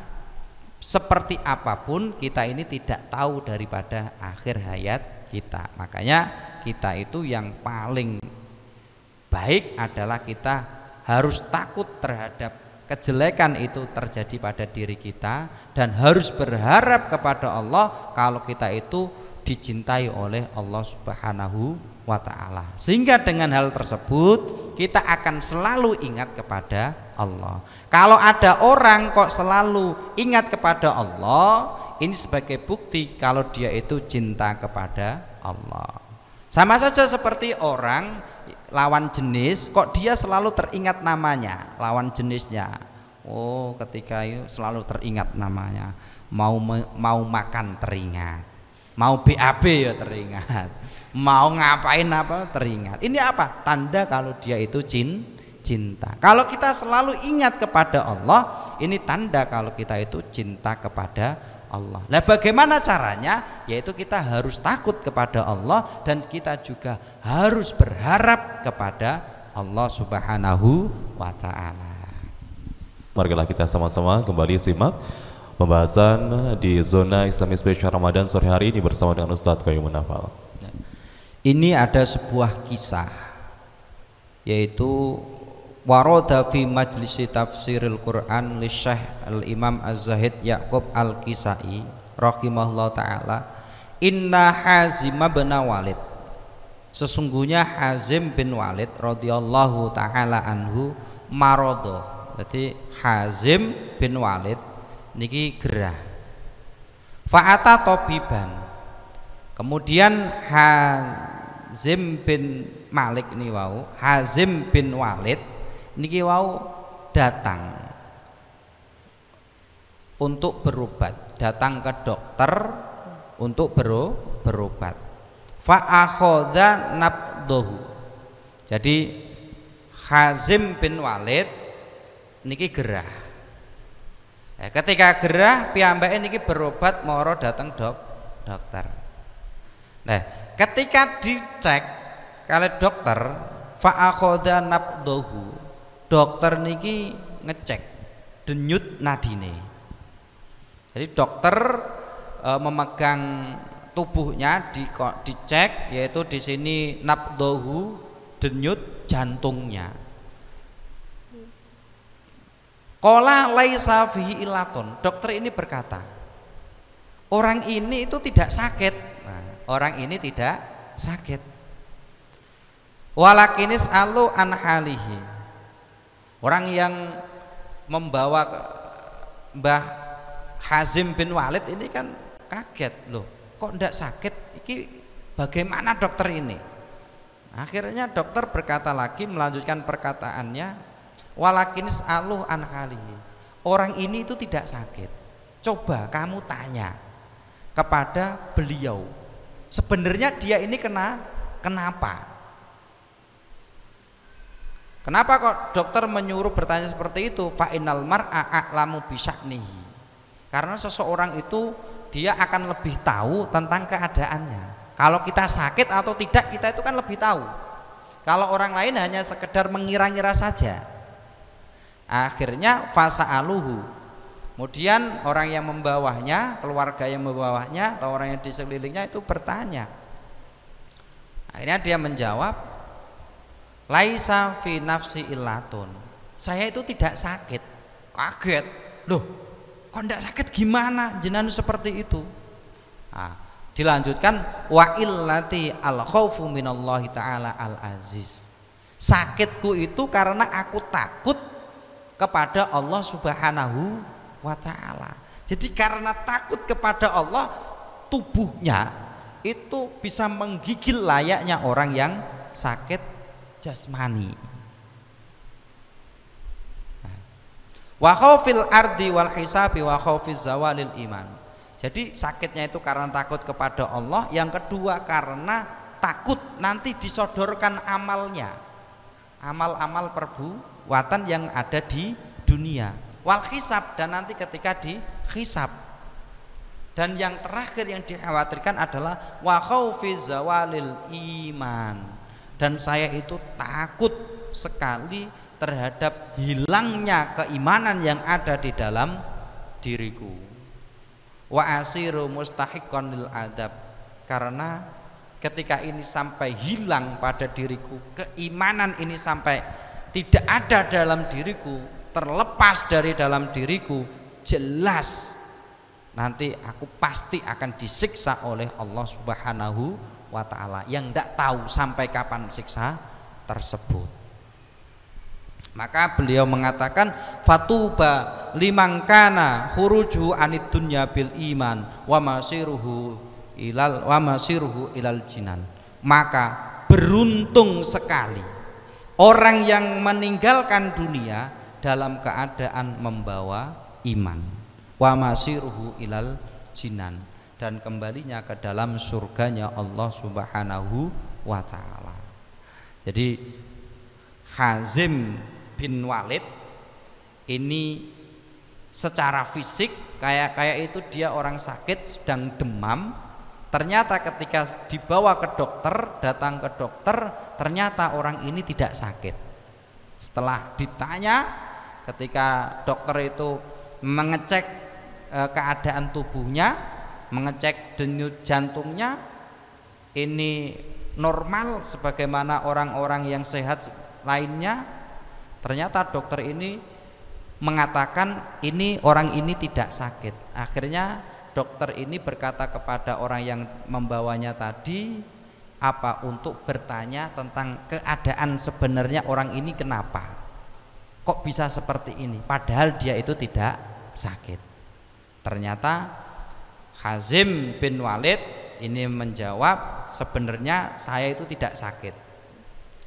seperti apapun kita ini tidak tahu daripada akhir hayat kita. Makanya kita itu yang paling baik adalah kita harus takut terhadap kejelekan itu terjadi pada diri kita, dan harus berharap kepada Allah kalau kita itu dicintai oleh Allah Subhanahu wa ta'ala. Sehingga dengan hal tersebut kita akan selalu ingat kepada Allah. Kalau ada orang kok selalu ingat kepada Allah, ini sebagai bukti kalau dia itu cinta kepada Allah. Sama saja seperti orang lawan jenis, kok dia selalu teringat namanya, lawan jenisnya. Oh, ketika itu selalu teringat namanya. Mau makan teringat, mau BAB ya teringat, mau ngapain apa teringat. Ini apa? Tanda kalau dia itu cinta. Kalau kita selalu ingat kepada Allah, ini tanda kalau kita itu cinta kepada Allah. Nah, bagaimana caranya? Yaitu kita harus takut kepada Allah, dan kita juga harus berharap kepada Allah Subhanahu wa ta'ala. Marilah kita sama-sama kembali simak pembahasan di zona Islami Spesial Ramadan sore hari ini bersama dengan Ustadz Qayyumun Nafal. Ini ada sebuah kisah, yaitu warada fi majlisi tafsiril Quran li Syekh al-Imam Az-Zahid Ya'qub Al-Kisai rahimahullah ta'ala, inna Hazim bin Walid, sesungguhnya Hazim bin Walid radhiyallahu ta'ala anhu marodo. Jadi Hazim bin Walid niki gerah, fa'ata tobiban, kemudian Hazim bin Malik ini wau, Hazim bin Walid niki wau datang untuk berobat, datang ke dokter untuk berobat. Fa'akhodha nabdohu. Jadi Hazim bin Walid niki gerah. Nah, ketika gerah piyambake niki berobat moro datang dokter. Nah, ketika dicek kali dokter, fa'akhodha nabdohu, dokter niki ngecek denyut nadine. Jadi dokter memegang tubuhnya, dicek, yaitu di sini nabdohu, denyut jantungnya. Qala laisa fihi ilatun, dokter ini berkata, orang ini itu tidak sakit. Nah, orang ini tidak sakit. Walakinis alu an halihi, orang yang membawa Mbah Hazim bin Walid ini kan kaget, loh kok tidak sakit, ini bagaimana dokter ini? Akhirnya dokter berkata lagi, melanjutkan perkataannya, walakinis aluh an halihi, orang ini itu tidak sakit, coba kamu tanya kepada beliau, sebenarnya dia ini kenapa? Kenapa kok dokter menyuruh bertanya seperti itu? Fa innal mar'a a'lamu bisya'nihi. Karena seseorang itu dia akan lebih tahu tentang keadaannya. Kalau kita sakit atau tidak, kita itu kan lebih tahu. Kalau orang lain hanya sekedar mengira-ngira saja. Akhirnya fasa'aluhu, kemudian orang yang membawahnya, keluarga yang membawahnya atau orang yang di sekelilingnya itu bertanya. Akhirnya dia menjawab, laisa fi nafsi illatun, saya itu tidak sakit. Kaget, loh kok tidak sakit, gimana jenengan seperti itu? Nah, dilanjutkan, wa illati al khaufu minallahi ta'ala al aziz, sakitku itu karena aku takut kepada Allah subhanahu wa ta'ala. Jadi karena takut kepada Allah, tubuhnya itu bisa menggigil layaknya orang yang sakit jasmani. Wa khaufil ardi wal hisabi wa khaufiz zawalil iman. Jadi sakitnya itu karena takut kepada Allah. Yang kedua karena takut nanti disodorkan amalnya, amal-amal perbuatan yang ada di dunia. Wal hisab, dan nanti ketika dihisab. Dan yang terakhir yang dikhawatirkan adalah wa khaufiz zawalil iman, dan saya itu takut sekali terhadap hilangnya keimanan yang ada di dalam diriku. Wa asiru mustahiqqan lil adab, karena ketika ini sampai hilang pada diriku, keimanan ini sampai tidak ada dalam diriku, terlepas dari dalam diriku, jelas nanti aku pasti akan disiksa oleh Allah subhanahu wa ta'ala, yang tidak tahu sampai kapan siksa tersebut. Maka beliau mengatakan, fatuba liman kana khurujuhu anid dunya bil iman wa masiruhu ilal jinan. Maka beruntung sekali orang yang meninggalkan dunia dalam keadaan membawa iman, wa masiruhu ilal jinan, dan kembalinya ke dalam surganya Allah subhanahu wa ta'ala. Jadi Hazim bin Walid ini secara fisik kayak itu dia orang sakit, sedang demam. Ternyata ketika dibawa ke dokter, datang ke dokter, ternyata orang ini tidak sakit. Setelah ditanya, ketika dokter itu mengecek keadaan tubuhnya, mengecek denyut jantungnya, ini normal sebagaimana orang-orang yang sehat lainnya. Ternyata dokter ini mengatakan orang ini tidak sakit. Akhirnya dokter ini berkata kepada orang yang membawanya tadi, apa, untuk bertanya tentang keadaan sebenarnya orang ini kenapa, kok bisa seperti ini, padahal dia itu tidak sakit. Ternyata Hazim bin Walid ini menjawab, sebenarnya saya itu tidak sakit.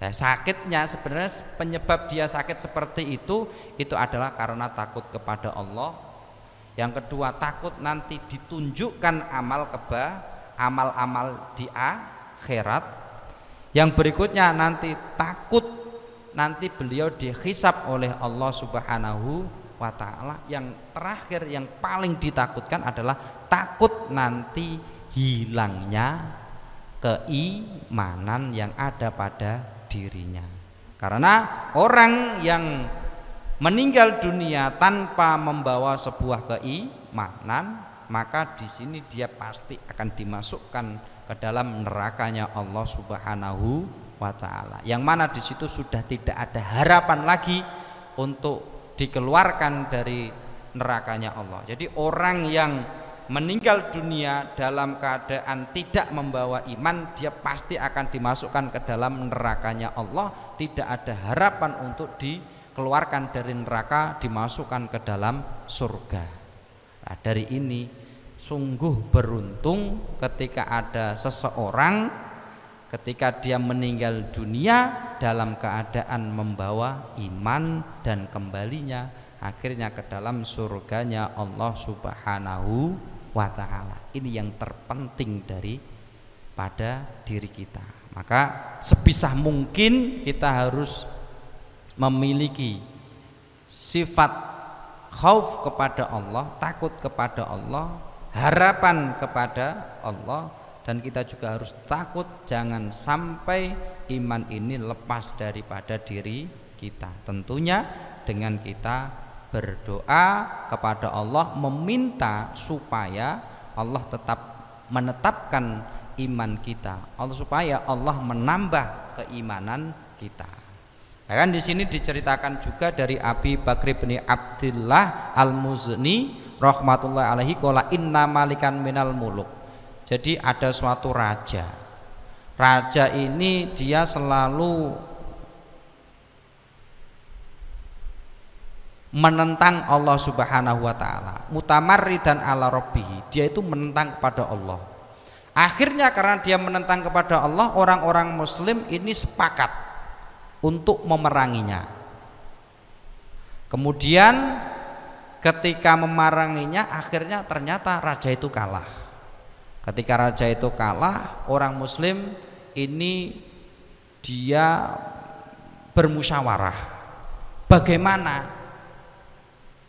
Nah, sakitnya sebenarnya penyebab dia sakit seperti itu adalah karena takut kepada Allah. Yang kedua, takut nanti ditunjukkan amal-amal di akhirat. Yang berikutnya nanti takut nanti beliau dihisab oleh Allah subhanahu wa ta'ala. Yang terakhir yang paling ditakutkan adalah takut nanti hilangnya keimanan yang ada pada dirinya. Karena orang yang meninggal dunia tanpa membawa sebuah keimanan, maka di sini dia pasti akan dimasukkan ke dalam nerakanya Allah subhanahu wa ta'ala, yang mana di situ sudah tidak ada harapan lagi untuk dikeluarkan dari nerakanya Allah. Jadi orang yang meninggal dunia dalam keadaan tidak membawa iman, dia pasti akan dimasukkan ke dalam nerakanya Allah. Tidak ada harapan untuk dikeluarkan dari neraka, dimasukkan ke dalam surga. Nah, dari ini sungguh beruntung ketika ada seseorang ketika dia meninggal dunia dalam keadaan membawa iman dan kembalinya akhirnya ke dalam surganya Allah subhanahu wa ta'ala. Ini yang terpenting pada diri kita. Maka sebisa mungkin kita harus memiliki sifat khauf kepada Allah, takut kepada Allah, harapan kepada Allah, dan kita juga harus takut jangan sampai iman ini lepas daripada diri kita. Tentunya dengan kita berdoa kepada Allah, meminta supaya Allah tetap menetapkan iman kita, Allah supaya Allah menambah keimanan kita. Kan di sini diceritakan juga dari Abi Bakri bin Abdullah Al-Muzni rahmatullahi alaihi qala inna malikan minal muluk. Jadi ada suatu raja. Raja ini dia selalu menentang Allah Subhanahu wa taala, mutamarridan ala rabbih. Dia itu menentang kepada Allah. Akhirnya karena dia menentang kepada Allah, orang-orang muslim ini sepakat untuk memeranginya. Kemudian ketika memeranginya, akhirnya ternyata raja itu kalah. Ketika raja itu kalah, orang muslim ini dia bermusyawarah bagaimana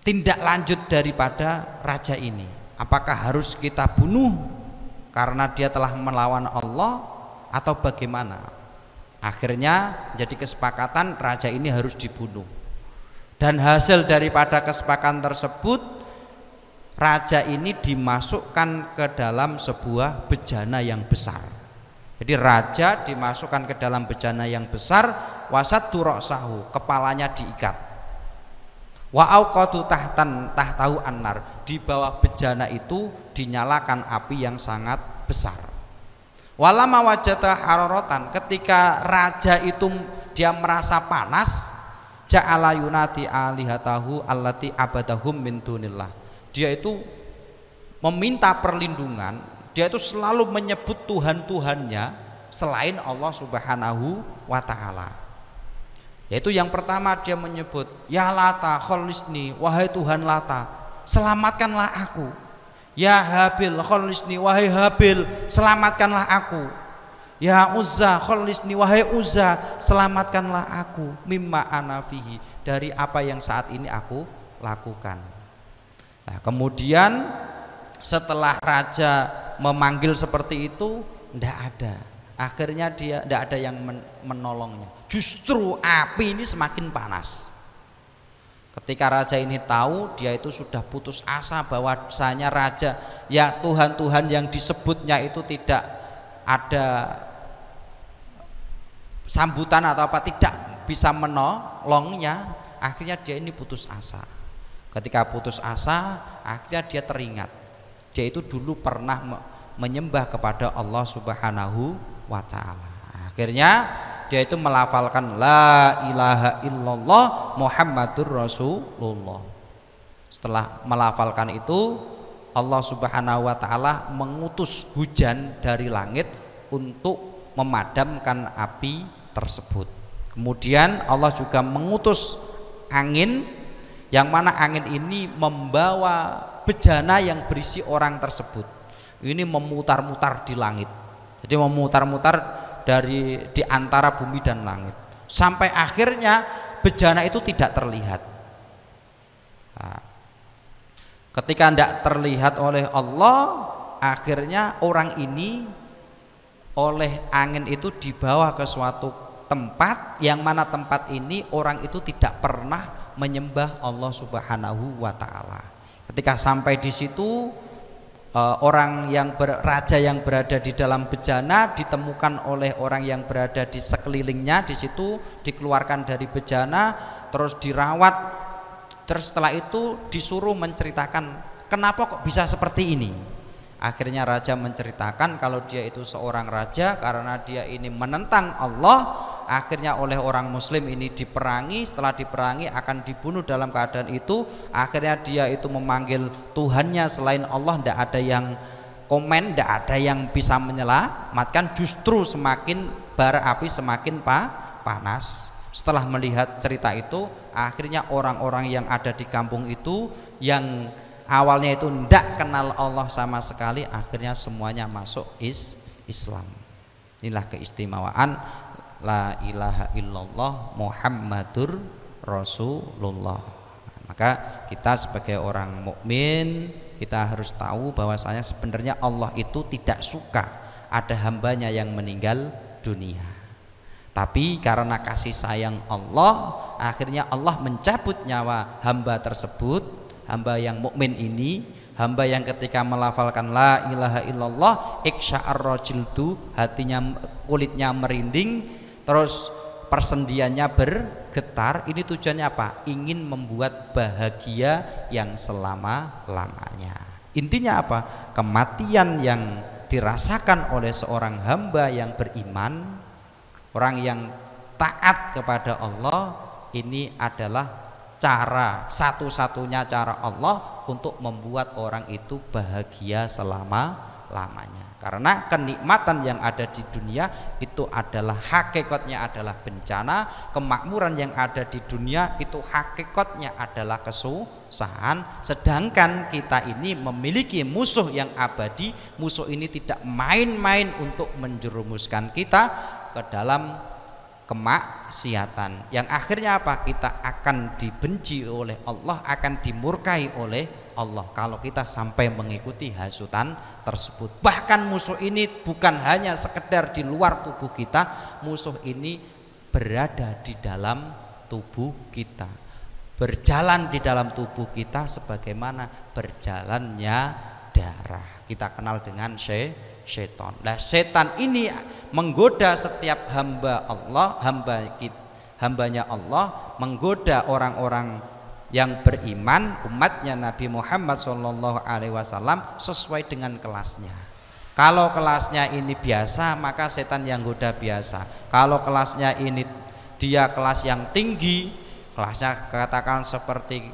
tindak lanjut daripada raja ini. Apakah harus kita bunuh karena dia telah melawan Allah atau bagaimana? Akhirnya jadi kesepakatan raja ini harus dibunuh. Dan hasil daripada kesepakatan tersebut, raja ini dimasukkan ke dalam sebuah bejana yang besar. Jadi raja dimasukkan ke dalam bejana yang besar, wasaddu ra'sahu, kepalanya diikat. Wa auqadu tahtahu annar, di bawah bejana itu dinyalakan api yang sangat besar. Walama wajata harorotan, ketika raja itu dia merasa panas, ja'ala yunati alihatahu allati abadahum min dunillah. Dia itu meminta perlindungan, dia itu selalu menyebut Tuhan-Tuhannya selain Allah Subhanahu wa taala. Yaitu yang pertama dia menyebut, ya Lata kholisni, wahai Tuhan Lata, selamatkanlah aku. Ya Habil kholisni, wahai Habil, selamatkanlah aku. Ya Uzza kholisni, wahai Uzza, selamatkanlah aku. Mimma anafihi, dari apa yang saat ini aku lakukan. Nah, kemudian setelah raja memanggil seperti itu, tidak ada. Akhirnya dia tidak ada yang menolongnya. Justru api ini semakin panas. Ketika raja ini tahu, dia itu sudah putus asa bahwasanya raja, ya Tuhan-Tuhan yang disebutnya itu tidak ada sambutan atau apa, tidak bisa menolongnya. Akhirnya dia ini putus asa. Ketika putus asa, akhirnya dia teringat, dia itu dulu pernah menyembah kepada Allah Subhanahu wa taala. Akhirnya dia itu melafalkan la ilaha illallah Muhammadur Rasulullah. Setelah melafalkan itu, Allah Subhanahu wa taala mengutus hujan dari langit untuk memadamkan api tersebut. Kemudian Allah juga mengutus angin, yang mana angin ini membawa bejana yang berisi orang tersebut. Ini memutar-mutar di langit. Jadi memutar-mutar di antara bumi dan langit, sampai akhirnya bejana itu tidak terlihat. Nah, ketika tidak terlihat oleh Allah, akhirnya orang ini oleh angin itu dibawa ke suatu tempat, yang mana tempat ini orang itu tidak pernah menyembah Allah Subhanahu wa taala. Ketika sampai di situ, orang yang raja yang berada di dalam bejana ditemukan oleh orang yang berada di sekelilingnya. Di situ dikeluarkan dari bejana, terus dirawat, terus setelah itu disuruh menceritakan kenapa kok bisa seperti ini. Akhirnya raja menceritakan kalau dia itu seorang raja karena dia ini menentang Allah. Akhirnya oleh orang muslim ini diperangi, setelah diperangi akan dibunuh dalam keadaan itu. Akhirnya dia itu memanggil Tuhannya selain Allah, tidak ada yang komen, tidak ada yang bisa menyelamatkan. Justru semakin bara api semakin panas. Setelah melihat cerita itu, akhirnya orang-orang yang ada di kampung itu yang awalnya itu tidak kenal Allah sama sekali, akhirnya semuanya masuk Islam. Inilah keistimewaan la ilaha illallah Muhammadur Rasulullah. Maka kita sebagai orang mukmin kita harus tahu bahwasanya sebenarnya Allah itu tidak suka ada hambanya yang meninggal dunia. Tapi karena kasih sayang Allah, akhirnya Allah mencabut nyawa hamba tersebut, hamba yang mukmin ini, hamba yang ketika melafalkan la ilaha illallah iksya'ar rajiltu, hatinya, kulitnya merinding, terus persendiannya bergetar. Ini tujuannya apa? Ingin membuat bahagia yang selama-lamanya. Intinya apa? Kematian yang dirasakan oleh seorang hamba yang beriman, orang yang taat kepada Allah, ini adalah cara, satu-satunya cara Allah untuk membuat orang itu bahagia selama-lamanya. Karena kenikmatan yang ada di dunia itu adalah hakikatnya adalah bencana, kemakmuran yang ada di dunia itu hakikatnya adalah kesusahan. Sedangkan kita ini memiliki musuh yang abadi. Musuh ini tidak main-main untuk menjerumuskan kita ke dalam kemaksiatan, yang akhirnya apa? Kita akan dibenci oleh Allah, akan dimurkai oleh Allah kalau kita sampai mengikuti hasutan tersebut. Bahkan musuh ini bukan hanya sekedar di luar tubuh kita, musuh ini berada di dalam tubuh kita, berjalan di dalam tubuh kita sebagaimana berjalannya darah. Kita kenal dengan setan. Nah, setan ini menggoda setiap hamba Allah, hambanya Allah, menggoda orang-orang yang beriman, umatnya Nabi Muhammad SAW sesuai dengan kelasnya. Kalau kelasnya ini biasa, maka setan yang goda biasa. Kalau kelasnya ini dia kelas yang tinggi, kelasnya katakan seperti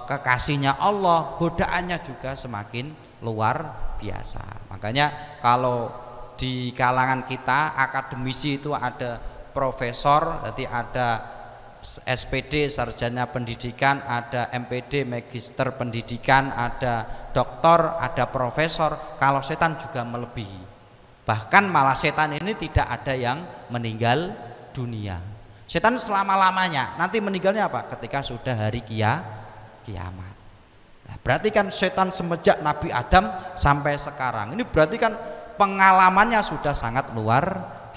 kekasihnya Allah, godaannya juga semakin luar biasa. Makanya kalau di kalangan kita akademisi itu ada profesor, jadi ada SPD sarjana pendidikan, ada MPD magister pendidikan, ada doktor, ada profesor. Kalau setan juga melebihi. Bahkan malah setan ini tidak ada yang meninggal dunia. Setan selama-lamanya. Nanti meninggalnya apa? Ketika sudah hari kiamat. Nah, berarti kan setan semenjak Nabi Adam sampai sekarang. Ini berarti kan pengalamannya sudah sangat luar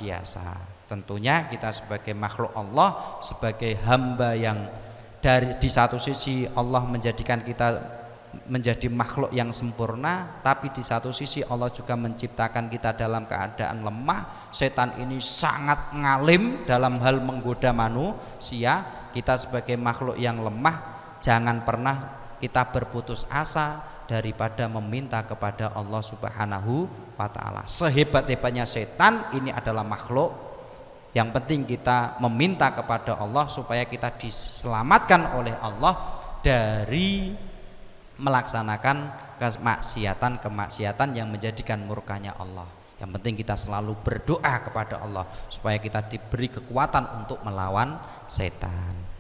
biasa. Tentunya kita sebagai makhluk Allah, sebagai hamba yang di satu sisi Allah menjadikan kita menjadi makhluk yang sempurna, tapi di satu sisi Allah juga menciptakan kita dalam keadaan lemah. Setan ini sangat ngalim dalam hal menggoda manusia. Kita sebagai makhluk yang lemah, jangan pernah kita berputus asa daripada meminta kepada Allah Subhanahu wa ta'ala. Sehebat-hebatnya setan, ini adalah makhluk. Yang penting kita meminta kepada Allah supaya kita diselamatkan oleh Allah dari melaksanakan kemaksiatan yang menjadikan murkanya Allah. Yang penting kita selalu berdoa kepada Allah supaya kita diberi kekuatan untuk melawan setan.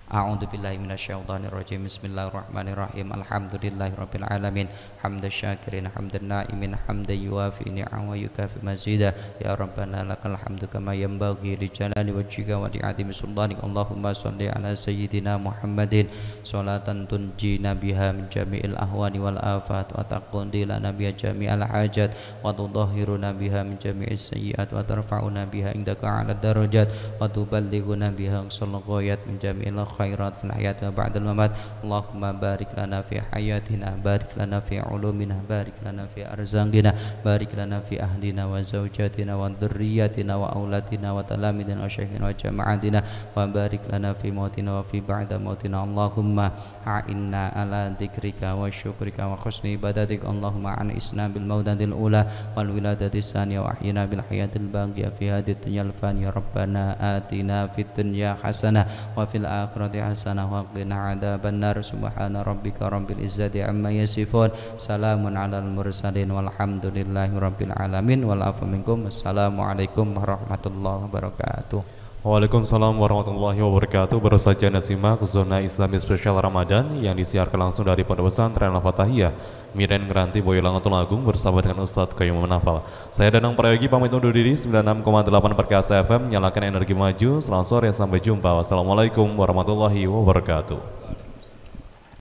A'udzubillahi minasyaitonirrajim. Bismillahirrahmanirrahim. Alhamdulillahirabbil alamin. Hamdan syakirin, hamdan na'imin, hamdan yuwafi ni'am wa yukafi mazidah. Ya Rabbana lakal hamdu kama yanbaghi li jalali wajhika wa li 'azimi sultanik. Allahumma shalli ala sayyidina Muhammadin sholatan tunjina biha min jami'il ahwani wal afat wa taqdi lana biha jami'al hajat wa tudahhiruna biha min jami'is sayyi'at wa tarfa'una biha indaka 'ala darajat wa tuballighuna biha aqsal ghayat min jami'il khairat fil hayati wa ba'dal mamat. Allahumma barik lana fi hayatina, barik lana fi ulumina, barik lana fi arzaqina, barik lana fi ahlina wa zawjatina wa dhurriyyatina wa auladina wa talamidina wa syekhina wa jama'atina, wa barik lana fi mautina wa fi ba'da mautina. Allahumma a'inna ala dzikrika wa syukrika wa husni ibadatik. Allahumma an isna bil maudatil ula wal wiladati tsaniya wa ahyina bil hayatil baqiya fi hadhihi dunya al faniya. Rabbana atina fid dunya hasanah wa fil akhirati hasanah wa qina adzabannar. Subhana rabbika rabbil izzati amma yasifun, salamun alal mursalin walhamdulillahi rabbil alamin. Wal afu minkum. Assalamualaikum warahmatullahi wabarakatuh. Waalaikumsalam warahmatullahi wabarakatuh. Baru saja Anda simak Zona Islami Spesial Ramadan yang disiarkan langsung dari Pondok Pesantren Al-Fatahiyah Miren Ngranti Boyolali Tulungagung bersama dengan Ustadz Qayyum Menafal. Saya Danang Prayogi pamit undur diri. 96,8 Perkasa FM, nyalakan energi maju. Selamat sore, sampai jumpa. Wassalamualaikum warahmatullahi wabarakatuh.